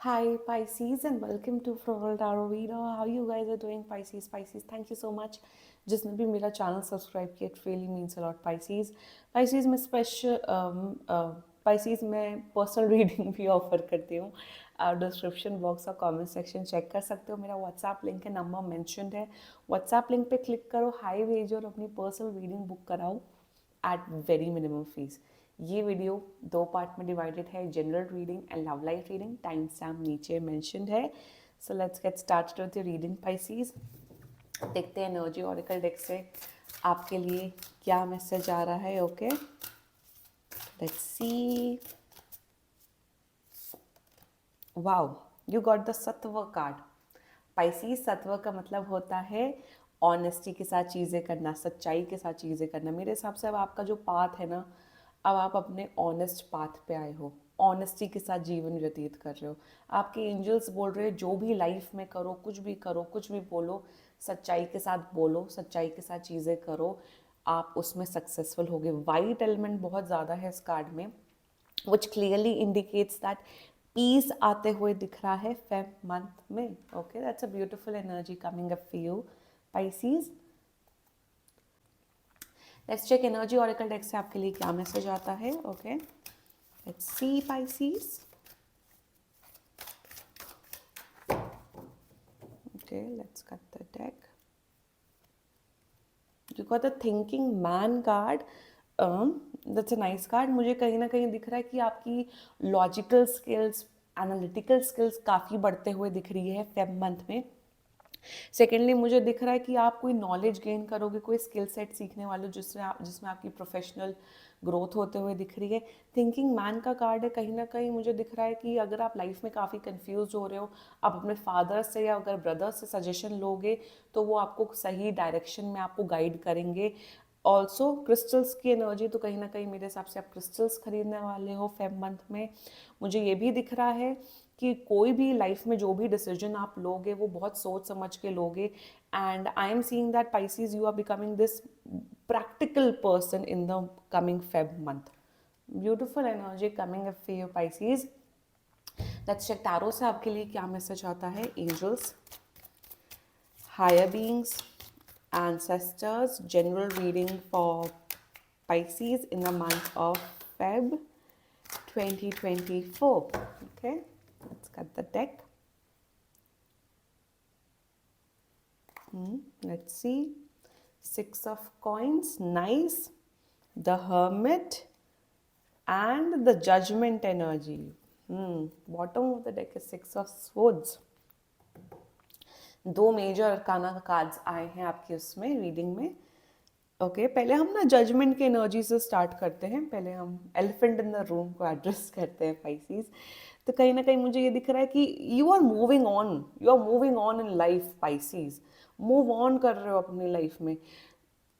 Hi Pisces and welcome to Floral Tarot Reader. How you guys are doing Pisces? Pisces, thank you so much. जिसने भी मेरा channel subscribe किया it really means a lot Pisces. Pisces में special Pisces में personal reading भी offer करती हूँ. आप डिस्क्रिप्शन बॉक्स और कमेंट सेक्शन चेक कर सकते हो. मेरा व्हाट्सएप लिंक है, नंबर मेंशन्ड है. व्हाट्सएप लिंक पे क्लिक करो, हाई भेजो और अपनी पर्सनल रीडिंग बुक कराओ एट वेरी मिनिमम फीस. ये वीडियो दो पार्ट में डिवाइडेड है, general reading and love life reading. Time stamp नीचे मेंशन्ड है. So let's get started with the reading Pisces. देखते हैं एनर्जी ऑरिकल डेक से आपके लिए क्या मैसेज आ रहा है. Okay, let's C. Wow, you got the सत्व कार्ड. पाइसीज, सत्व का मतलब होता है ऑनेस्टी के साथ चीज़ें करना, सच्चाई के साथ चीज़ें करना. मेरे हिसाब से अब आपका जो पाथ है ना, अब आप अपने ऑनेस्ट पाथ पे आए हो, ऑनेस्टी के साथ जीवन व्यतीत कर रहे हो. आपके एंजल्स बोल रहे हो जो भी लाइफ में करो, कुछ भी बोलो, सच्चाई के साथ बोलो, सच्चाई के साथ चीज़ें करो, आप उसमें सक्सेसफुल होगे. वाइट एलिमेंट बहुत ज़्यादा है इस कार्ड में, which clearly indicates that peace आते हुए दिख रहा है फेब मंथ में. Okay, that's a beautiful energy coming up for you Pisces. Let's check energy oracle deck से आपके लिए क्या मैसेज आता है. Okay, let's see Pisces. Okay, let's cut the deck. You got the thinking man card. That's a nice card. मुझे कहीं ना कहीं दिख रहा है कि आपकी लॉजिकल स्किल्स, एनालिटिकल स्किल्स काफ़ी बढ़ते हुए दिख रही है फेब मंथ में. सेकेंडली मुझे दिख रहा है कि आप कोई नॉलेज गेन करोगे, कोई स्किल सेट सीखने वाले जिसमें आपकी प्रोफेशनल ग्रोथ होते हुए दिख रही है. थिंकिंग मैन का कार्ड है. कहीं ना कहीं मुझे दिख रहा है कि अगर आप लाइफ में काफ़ी कंफ्यूज हो रहे हो, आप अपने फादर से या अगर ब्रदर से सजेशन लोगे तो वो आपको सही डायरेक्शन में आपको गाइड करेंगे. ऑल्सो क्रिस्टल्स की एनर्जी, तो कहीं ना कहीं मेरे हिसाब से आप क्रिस्टल्स खरीदने वाले हो फेब मंथ में. मुझे ये भी दिख रहा है कि कोई भी लाइफ में जो भी डिसीजन आप लोगे वो बहुत सोच समझ के लोगे. And I am seeing that Pisces you are becoming this practical person in the coming Feb month. Beautiful energy coming up for you Pisces. Let's check tarot से आपके लिए क्या मैसेज आता है. Angels, higher beings, ancestors, general reading for Pisces in the month of Feb 2024. Okay, let's cut the deck. Let's see. Six of coins, nice. The hermit and the judgment energy. Bottom of the deck is six of swords. दो major arcana cards आए हैं आपके उसमें reading में. Okay, पहले हम ना judgement की एनर्जी से स्टार्ट करते हैं. पहले हम एलिफेंट इन द रूम को एड्रेस करते हैं पाइसीज. तो कहीं ना कहीं मुझे ये दिख रहा है कि you are moving on in life Pisces. Move on कर रहे हो अपनी लाइफ में.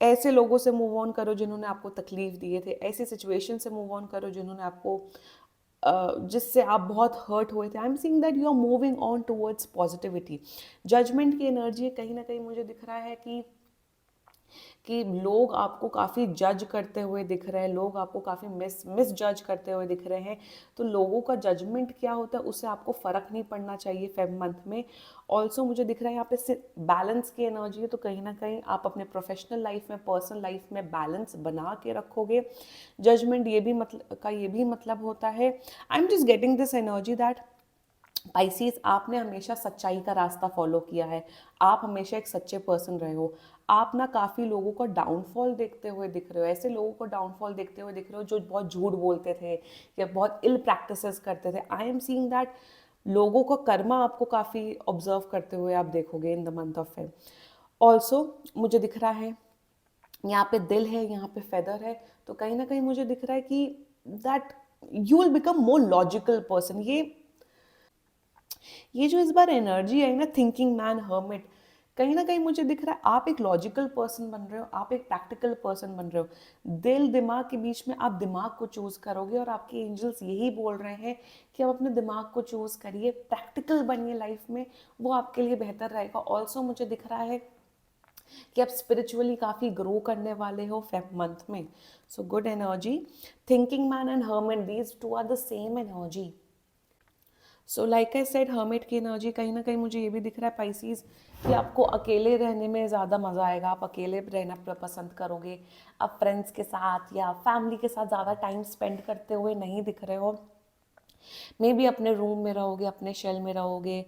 ऐसे लोगों से मूव ऑन करो जिन्होंने आपको तकलीफ दिए थे. ऐसी सिचुएशन से मूव ऑन करो जिन्होंने आपको जिससे आप बहुत हर्ट हुए थे. I am seeing that you are moving on towards positivity. Judgment की एनर्जी कहीं ना कहीं मुझे दिख रहा है कि लोग आपको काफ़ी जज करते हुए दिख रहे हैं, लोग आपको काफ़ी मिस जज करते हुए दिख रहे हैं. तो लोगों का जजमेंट क्या होता है उससे आपको फ़र्क नहीं पड़ना चाहिए फेब मंथ में. ऑल्सो मुझे दिख रहा है यहाँ पे बैलेंस की एनर्जी है. तो कहीं ना कहीं आप अपने प्रोफेशनल लाइफ में, पर्सनल लाइफ में बैलेंस बना के रखोगे. जजमेंट ये भी मतलब होता है. I am just getting this energy that Pisces, आपने हमेशा सच्चाई का रास्ता फॉलो किया है. आप हमेशा एक सच्चे पर्सन रहे हो. आप ना काफ़ी लोगों को डाउनफॉल देखते हुए दिख रहे हो. ऐसे लोगों को डाउनफॉल देखते हुए दिख रहे हो जो बहुत झूठ बोलते थे या बहुत इल प्रैक्टिसेस करते थे. आई एम सीइंग दैट लोगों का कर्मा आपको काफ़ी ऑब्जर्व करते हुए आप देखोगे in the month of Feb. Also मुझे दिख रहा है यहाँ पे दिल है, यहाँ पे फेदर है. तो कहीं ना कहीं मुझे दिख रहा है कि that you will become more logical person. ये जो इस बार एनर्जी आई ना, थिंकिंग मैन, हर्मिट, कहीं ना कहीं मुझे दिख रहा है आप एक लॉजिकल पर्सन बन रहे हो, आप एक प्रैक्टिकल पर्सन बन रहे हो. दिल दिमाग के बीच में आप दिमाग को चूज करोगे और आपके एंजल्स यही बोल रहे हैं कि आप अपने दिमाग को चूज करिए, प्रैक्टिकल बनिए लाइफ में, वो आपके लिए बेहतर रहेगा. ऑल्सो मुझे दिख रहा है कि आप स्पिरिचुअली काफ़ी ग्रो करने वाले हो फेब मंथ में. So good energy. Thinking man and hermit, these two are the same energy. So like I said, hermit की एनर्जी, कहीं ना कहीं मुझे ये भी दिख रहा है पाइसीज कि आपको अकेले रहने में ज़्यादा मज़ा आएगा, आप अकेले रहना पसंद करोगे, आप फ्रेंड्स के साथ या फैमिली के साथ ज़्यादा टाइम स्पेंड करते हुए नहीं दिख रहे हो। मे बी अपने रूम में रहोगे, अपने शेल में रहोगे,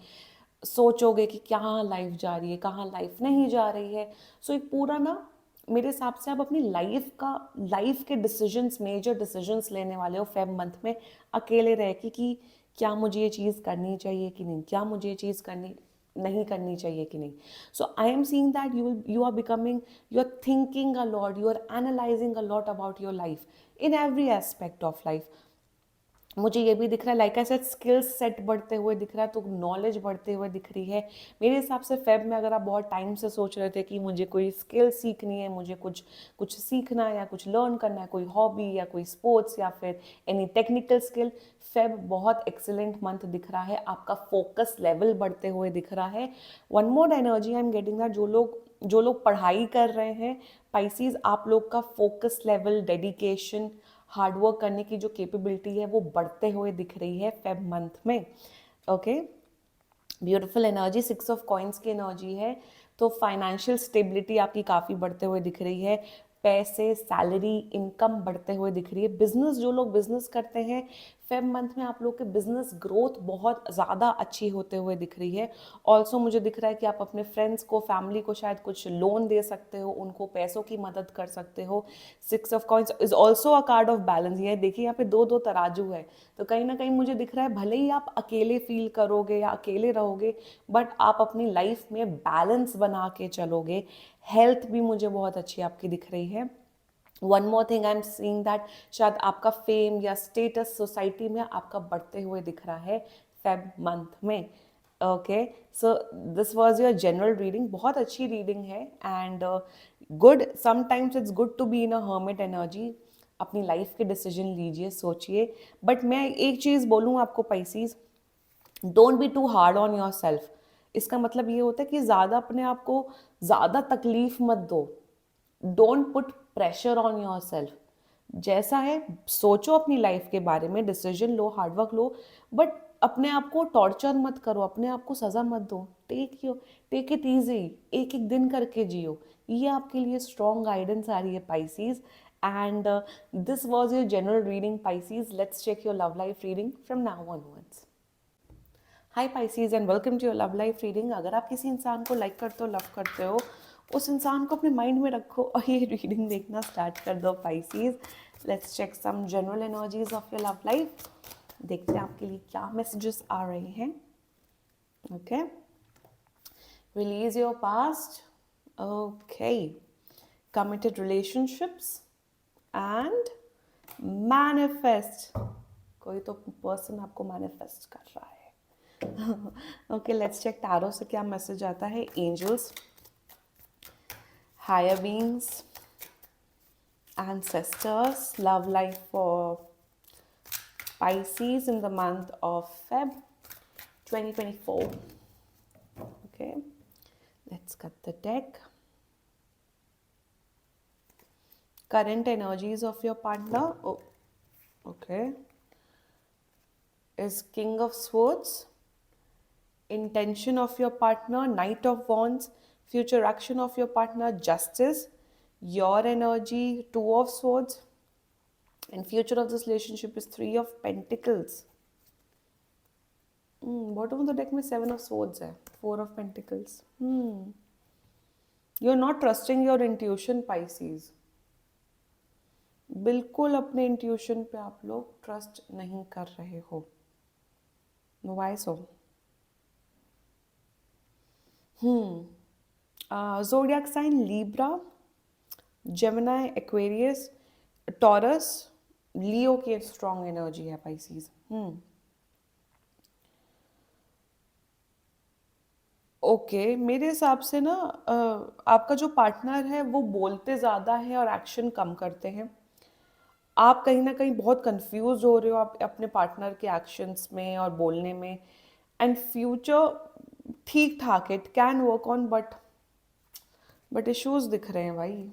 सोचोगे कि कहाँ लाइफ जा रही है, कहाँ लाइफ नहीं जा रही है। सो एक पूरा ना, मेरे हिसाब से आप अपनी लाइफ के डिसीजंस, मेजर डिसीजंस लेने वाले हो फेब मंथ में, अकेले रह कि क्या मुझे ये चीज़ करनी चाहिए कि नहीं, क्या मुझे ये चीज़ करनी नहीं करनी चाहिए कि नहीं। So I am seeing that you are becoming, you are thinking a lot, you are analysing a lot about your life in every aspect of life. मुझे ये भी दिख रहा है, like I said, skills set बढ़ते हुए दिख रहा है, तो नॉलेज बढ़ते हुए दिख रही है। मेरे हिसाब से फेब में अगर आप बहुत टाइम से सोच रहे थे कि मुझे कोई स्किल सीखनी है, मुझे कुछ कुछ सीखना है या कुछ लर्न करना है, कोई हॉबी या कोई स्पोर्ट्स या फिर एनी टेक्निकल स्किल, फेब बहुत एक्सीलेंट मंथ दिख रहा है। आपका फोकस लेवल बढ़ते हुए दिख रहा है। One more energy I am getting that, जो लोग पढ़ाई कर रहे हैं पाइसीज, आप लोग का फोकस लेवल, डेडिकेशन, हार्डवर्क करने की जो कैपेबिलिटी है वो बढ़ते हुए दिख रही है फेब मंथ में। Okay, beautiful energy, 6 of coins की एनर्जी है, तो फाइनेंशियल स्टेबिलिटी आपकी काफ़ी बढ़ते हुए दिख रही है। पैसे, सैलरी, इनकम बढ़ते हुए दिख रही है। बिजनेस, जो लोग बिजनेस करते हैं, फेब मंथ में आप लोग के बिजनेस ग्रोथ बहुत ज़्यादा अच्छी होते हुए दिख रही है। ऑल्सो मुझे दिख रहा है कि आप अपने फ्रेंड्स को, फैमिली को शायद कुछ लोन दे सकते हो, उनको पैसों की मदद कर सकते हो। 6 of coins is also a card of balance. ये देखिए, यहाँ पे दो दो तराजू है, तो कहीं ना कहीं मुझे दिख रहा है भले ही आप अकेले फील करोगे या अकेले रहोगे, बट आप अपनी लाइफ में बैलेंस बना के चलोगे। हेल्थ भी मुझे बहुत अच्छी आपकी दिख रही है। One more thing I am seeing that, शायद आपका फेम या स्टेटस सोसाइटी में आपका बढ़ते हुए दिख रहा है फेब मंथ में। Okay, so this was your general reading, बहुत अच्छी रीडिंग है and good. Sometimes it's good to be in a hermit energy. अपनी लाइफ के डिसीजन लीजिए, सोचिए, बट मैं एक चीज़ बोलूँ आपको Pisces, don't be too hard on yourself. इसका मतलब ये होता है कि ज़्यादा अपने आप को ज़्यादा तकलीफ मत दो। Don't put pressure on your self. जैसा है सोचो अपनी लाइफ के बारे में, decision low, hard work low, but अपने आप को टॉर्चर मत करो, अपने आप को सज़ा मत दो। टेक इट ईजी, एक एक दिन करके जियो। ये आपके लिए स्ट्रॉन्ग गाइडेंस आ रही है Pisces. And this was your general reading Pisces. Let's check your love life reading from now onwards. Hi Pisces and welcome to your love life reading. अगर आप किसी इंसान को लाइक करते हो, लव करते हो, उस इंसान को अपने माइंड में रखो और ये रीडिंग देखना स्टार्ट कर दो Pisces. Let's check some general energies of your love life. देखते हैं आपके लिए क्या मैसेजेस आ रहे हैं। Okay, release your past. Okay, committed relationships and manifest. कोई तो पर्सन आपको मैनिफेस्ट कर रहा है। ओके, लेट्स चेक टैरो से क्या मैसेज आता है। Angels, higher beings, ancestors, love life for Pisces in the month of Feb 2024. Okay, let's cut the deck. Current energies of your partner. Oh, okay, is King of Swords. Intention of your partner, Knight of Wands. Future action of your partner, Justice. Your energy, Two of Swords. And future of this relationship is Three of Pentacles. Bottom of the deck में 7 of Swords है, 4 of Pentacles. You are not trusting your intuition Pisces. बिल्कुल अपने intuition पे आप लोग trust नहीं कर रहे हो। Why so? Zodiac sign Libra, Gemini, Aquarius, Taurus, Leo की स्ट्रॉन्ग एनर्जी है पाइसीज। ओके, मेरे हिसाब से ना आपका जो पार्टनर है वो बोलते ज़्यादा है और एक्शन कम करते हैं। आप कहीं ना कहीं बहुत कंफ्यूज हो रहे हो आप अपने पार्टनर के एक्शंस में और बोलने में। एंड फ्यूचर ठीक ठाक, it can work on, but issues दिख रहे हैं भाई।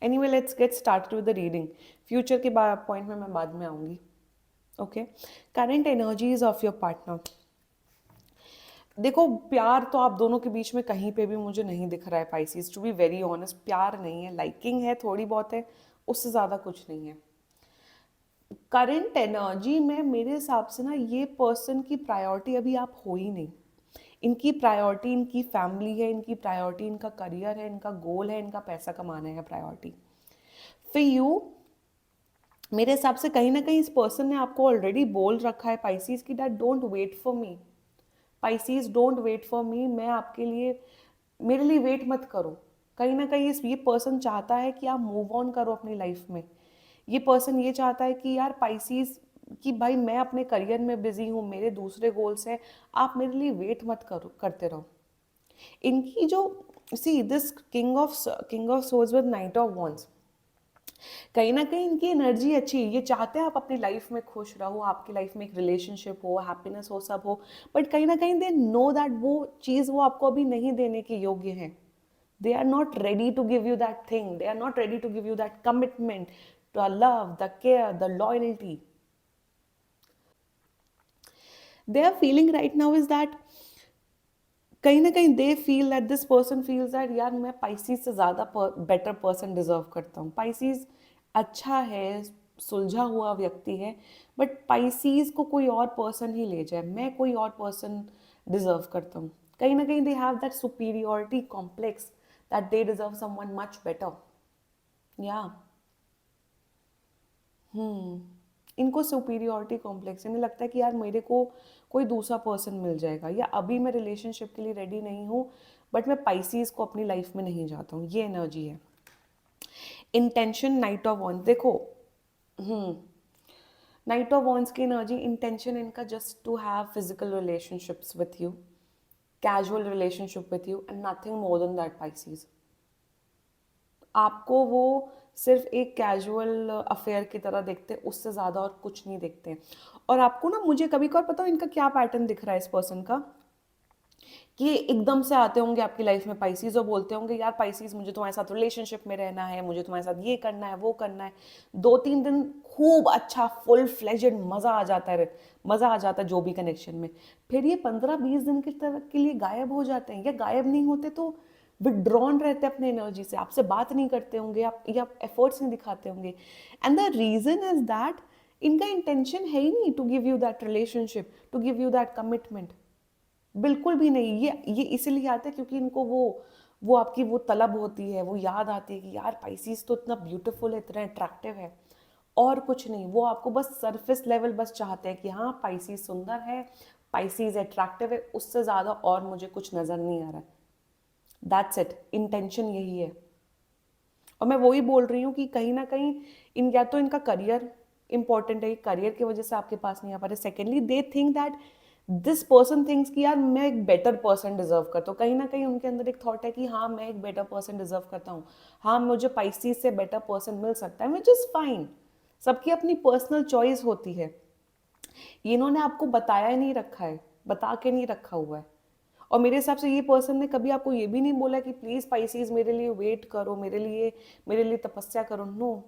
Anyway, let's get started with the reading. Future के पॉइंट में मैं बाद में आऊँगी। Okay, current energies of your partner. देखो, प्यार तो आप दोनों के बीच में कहीं पे भी मुझे नहीं दिख रहा है Pisces, to be very honest. प्यार नहीं है, लाइकिंग है, थोड़ी बहुत है, उससे ज़्यादा कुछ नहीं है। करंट एनर्जी में मेरे हिसाब से ना, ये पर्सन की प्रायोरिटी अभी आप हो ही नहीं। इनकी प्रायोरिटी इनकी फैमिली है, इनकी प्रायोरिटी इनका करियर है, इनका गोल है, इनका पैसा कमाना है प्रायोरिटी। फॉर यू, मेरे हिसाब से कहीं ना कहीं इस पर्सन ने आपको ऑलरेडी बोल रखा है पाइसीज की, that don't wait for me, Pisces don't wait for me, मैं आपके लिए, मेरे लिए वेट मत करो। कहीं ना कहीं ये पर्सन चाहता है कि आप मूव ऑन करो अपनी लाइफ में। ये पर्सन ये चाहता है कि यार पाइसीज, कि भाई मैं अपने करियर में बिजी हूँ, मेरे दूसरे गोल्स हैं, आप मेरे लिए वेट मत करो, करते रहो। इनकी जो, see this king of swords with night of wands, कहीं ना कहीं इनकी एनर्जी अच्छी है, ये चाहते हैं आप अपनी लाइफ में खुश रहो, आपकी लाइफ में एक रिलेशनशिप हो, हैप्पीनेस हो, सब हो, बट कहीं ना कहीं दे नो दैट वो चीज़ वो आपको अभी नहीं देने के योग्य है। They are not ready to give you that thing. They are not ready to give you that commitment, the love, the care, the loyalty. They are feeling right now is that कहीं ना कहीं they feel that this person feels that यार मैं Pisces से ज़्यादा better person deserve करता हूँ। Pisces अच्छा है, सुलझा हुआ व्यक्ति है, बट पाइसीज को कोई और पर्सन ही ले जाए, मैं कोई और पर्सन डिजर्व करता हूँ। कहीं ना कहीं they have that superiority complex that they deserve someone much better. या इनको सुपीरियोरिटी कॉम्प्लेक्स, इन्हें लगता है कि यार मेरे को कोई दूसरा पर्सन मिल जाएगा, या अभी मैं रिलेशनशिप के लिए रेडी नहीं हूँ, बट मैं पाइसीज को अपनी लाइफ में नहीं चाहता हूँ। ये एनर्जी है। इंटेंशन नाइट ऑफ वॉन्ड्स, देखो नाइट ऑफ वॉन्ड्स की एनर्जी, इंटेंशन इनका just to have physical relationships with you, casual relationship with you, and nothing more than that Pisces. आपको वो सिर्फ एक कैजुअल अफेयर की तरह देखते हैं, उससे ज़्यादा और कुछ नहीं देखते हैं। और आपको ना, मुझे कभी कभार पता हो इनका क्या पैटर्न दिख रहा है इस पर्सन का, कि एकदम से आते होंगे आपकी लाइफ में पाइसीज और बोलते होंगे यार पाइसीज मुझे तुम्हारे साथ रिलेशनशिप में रहना है, मुझे तुम्हारे साथ ये करना है, वो करना है। 2-3 दिन खूब अच्छा फुल फ्लेजेड मज़ा आ जाता है, मज़ा आ जाता है जो भी कनेक्शन में। फिर ये 15-20 दिन के लिए गायब हो जाते हैं, या गायब नहीं होते तो विड्रॉन रहते हैं अपने एनर्जी से, आपसे बात नहीं करते होंगे, आप या एफर्ट्स नहीं दिखाते होंगे। And the reason is that इनका इंटेंशन है ही नहीं to give you that relationship, to give you that commitment, बिल्कुल भी नहीं। ये इसलिए आता है क्योंकि इनको वो आपकी वो तलब होती है, वो याद आती है कि यार पाइसीज तो इतना ब्यूटीफुल है, इतना अट्रैक्टिव है, और कुछ नहीं। वो आपको बस सरफेस लेवल बस चाहते हैं कि हाँ पाइसीज सुंदर है, पाइसीज अट्रैक्टिव है, उससे ज़्यादा और मुझे कुछ नज़र नहीं आ रहा है। दैट्स इट, इंटेंशन यही है। और मैं वही बोल रही हूँ कि कहीं ना कहीं या तो इनका करियर इंपॉर्टेंट है, करियर की वजह से आपके पास नहीं आ पा रहे। Secondly they think that this person thinks कि यार मैं एक बेटर पर्सन डिजर्व करता हूँ। कहीं ना कहीं उनके अंदर एक थॉट है कि हाँ मैं एक बेटर पर्सन डिजर्व करता हूँ, हाँ मुझे पाइसीज से बेटर पर्सन मिल सकता है, विच इज़ फाइन। सबकी अपनी पर्सनल चॉइस होती है। ये इन्होंने आपको बताया नहीं रखा है, बता के नहीं रखा हुआ है। और मेरे हिसाब से ये पर्सन ने कभी आपको ये भी नहीं बोला कि प्लीज़ पाइसीज मेरे लिए वेट करो, मेरे लिए तपस्या करो। नो,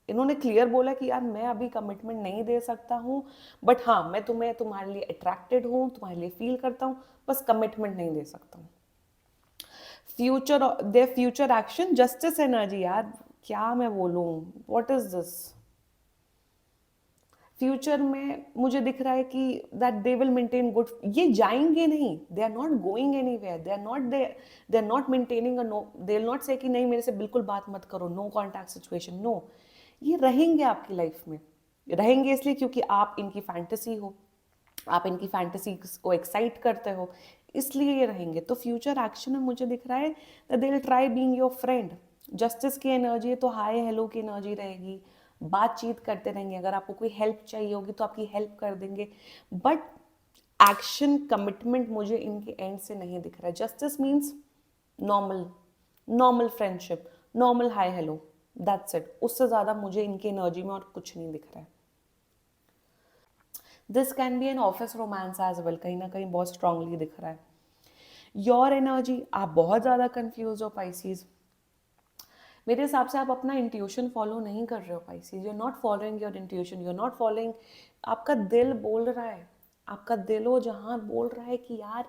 इन्होंने क्लियर बोला कि यार मैं अभी कमिटमेंट नहीं दे सकता हूँ, बट हाँ मैं तुम्हारे लिए अट्रैक्टेड हूँ, तुम्हारे लिए फील करता हूँ, बस कमिटमेंट नहीं दे सकता हूँ। फ्यूचर एक्शन जस्टिस एनर्जी, यार क्या मैं बोलूँ, व्हाट इज दिस। फ्यूचर में मुझे दिख रहा है कि that they will maintain good, ये जाएंगे नहीं, they are not going anywhere, they are not maintaining a no, they will not say कि नहीं मेरे से बिल्कुल बात मत करो, नो कॉन्टैक्ट सिचुएशन, नो। ये रहेंगे आपकी लाइफ में, रहेंगे इसलिए क्योंकि आप इनकी फैंटेसी हो, आप इनकी फैंटेसी को एक्साइट करते हो, इसलिए ये रहेंगे। तो फ्यूचर एक्शन में मुझे दिख रहा है that they will try being your friend. Justice की एनर्जी है तो हाय हेलो की एनर्जी रहेगी, बातचीत करते रहेंगे, अगर आपको कोई हेल्प चाहिए होगी तो आपकी हेल्प कर देंगे, बट एक्शन कमिटमेंट मुझे इनके एंड से नहीं दिख रहा है। Justice means normal, normal friendship, normal hi hello, that's it. उससे ज़्यादा मुझे इनकी एनर्जी में और कुछ नहीं दिख रहा है। This can be an office romance as well, कहीं ना कहीं बहुत स्ट्रांगली दिख रहा है। योर एनर्जी, आप बहुत ज़्यादा कंफ्यूज हो पाइसीज। मेरे हिसाब से आप अपना इंट्यूशन फॉलो नहीं कर रहे हो Pisces, you are not following your intuition, you are not following आपका दिल बोल रहा है, आपका दिल वो जहाँ बोल रहा है कि यार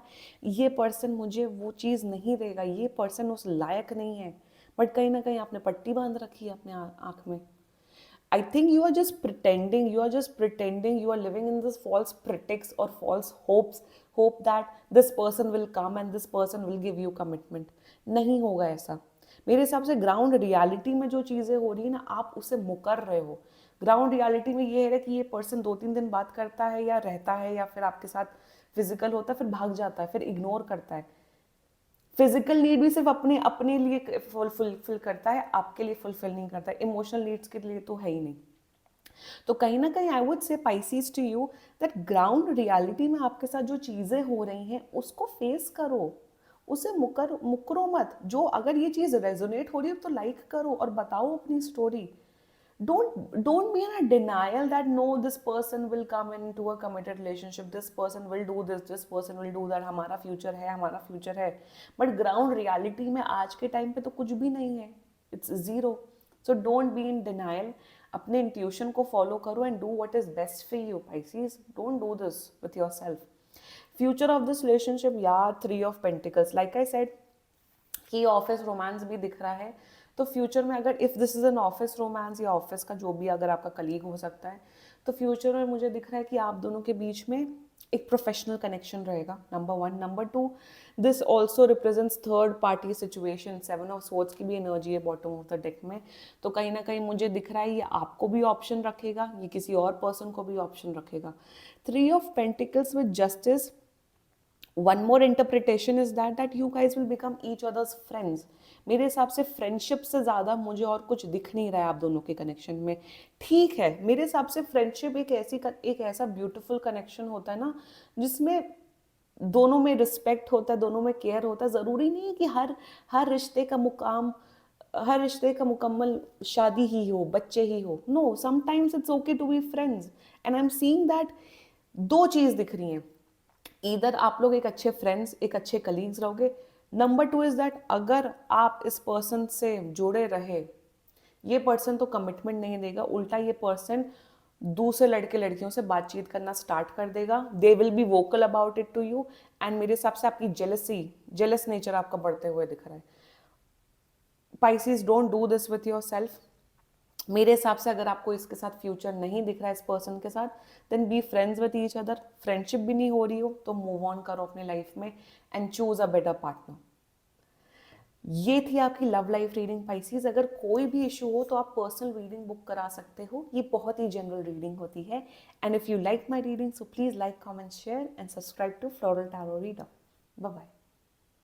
ये पर्सन मुझे वो चीज़ नहीं देगा, ये पर्सन उस लायक नहीं है, बट कहीं ना कहीं आपने पट्टी बांध रखी है अपने आँख में. I think you are just pretending, you are living in this false pretext or false hope that this person will come and this person will give you commitment. नहीं होगा ऐसा. मेरे हिसाब से ग्राउंड रियलिटी में जो चीज़ें हो रही है ना, आप उसे मुकर रहे हो. ग्राउंड रियलिटी में ये है कि ये पर्सन 2-3 दिन बात करता है या रहता है या फिर आपके साथ फिजिकल होता है, फिर भाग जाता है, फिर इग्नोर करता है. फिजिकल नीड भी सिर्फ अपने अपने लिए फुलफिल करता है, आपके लिए फुलफिल नहीं करता. इमोशनल नीड्स के लिए तो है ही नहीं. तो कहीं ना कहीं I would say Pisces to you that ground reality में आपके साथ जो चीज़ें हो रही हैं उसको फेस करो, उसे मुकरो मत. जो अगर ये चीज़ रेजोनेट हो रही है तो लाइक करो और बताओ अपनी story. Don't be in a denial that no, this person will come into a committed relationship, this person will do this person will do that, हमारा फ्यूचर है. बट ग्राउंड रियलिटी में आज के टाइम पे तो कुछ भी नहीं है, it's zero. So don't be in denial. अपने इंट्यूशन को फॉलो करो and do what is best for you Pisces. Don't do this with your self. Future of this relationship यार 3 of pentacles. Like I said कि office romance भी दिख रहा है. तो फ्यूचर में अगर if this is an office romance या ऑफिस का जो भी अगर आपका कलीग हो सकता है, तो फ्यूचर में मुझे दिख रहा है कि आप दोनों के बीच में एक प्रोफेशनल कनेक्शन रहेगा. Number 1. Number 2, this also represents third party situation. 7 of swords की भी एनर्जी है बॉटम ऑफ द डेक में. तो कहीं ना कहीं मुझे दिख रहा है ये आपको भी ऑप्शन रखेगा, ये किसी और पर्सन को भी ऑप्शन रखेगा. 3 of pentacles with justice. One more interpretation is that you guys will become each other's friends. मेरे हिसाब से फ्रेंडशिप से ज़्यादा मुझे और कुछ दिख नहीं रहा है आप दोनों के कनेक्शन में. ठीक है, मेरे हिसाब से फ्रेंडशिप एक ऐसा ब्यूटीफुल कनेक्शन होता है ना, जिसमें दोनों में रिस्पेक्ट होता है, दोनों में केयर होता है. ज़रूरी नहीं है कि हर रिश्ते का मुकम्मल शादी ही हो, बच्चे ही हो. No, sometimes it's okay to be friends. And I am seeing that 2 चीज़ दिख रही हैं. इधर आप लोग एक अच्छे फ्रेंड्स, एक अच्छे कलीग्स रहोगे. नंबर 2 इज दैट अगर आप इस पर्सन से जुड़े रहे, ये पर्सन तो कमिटमेंट नहीं देगा, उल्टा ये पर्सन दूसरे लड़के लड़कियों से बातचीत करना स्टार्ट कर देगा. They will be vocal about it to you. And मेरे हिसाब से आपकी जेलस नेचर आपका बढ़ते हुए दिख रहा है. Pisces, don't do this with your self. मेरे हिसाब से अगर आपको इसके साथ फ्यूचर नहीं दिख रहा है इस पर्सन के साथ, then be friends with each other. Friendship भी नहीं हो रही हो तो मूव ऑन करो अपने लाइफ में and choose a better partner. ये थी आपकी लव लाइफ रीडिंग पाइसीज. अगर कोई भी इशू हो तो आप पर्सनल रीडिंग बुक करा सकते हो. ये बहुत ही जनरल रीडिंग होती है. And if you like my reading so please like, comment, share and subscribe to floral tarot reader. Bye bye.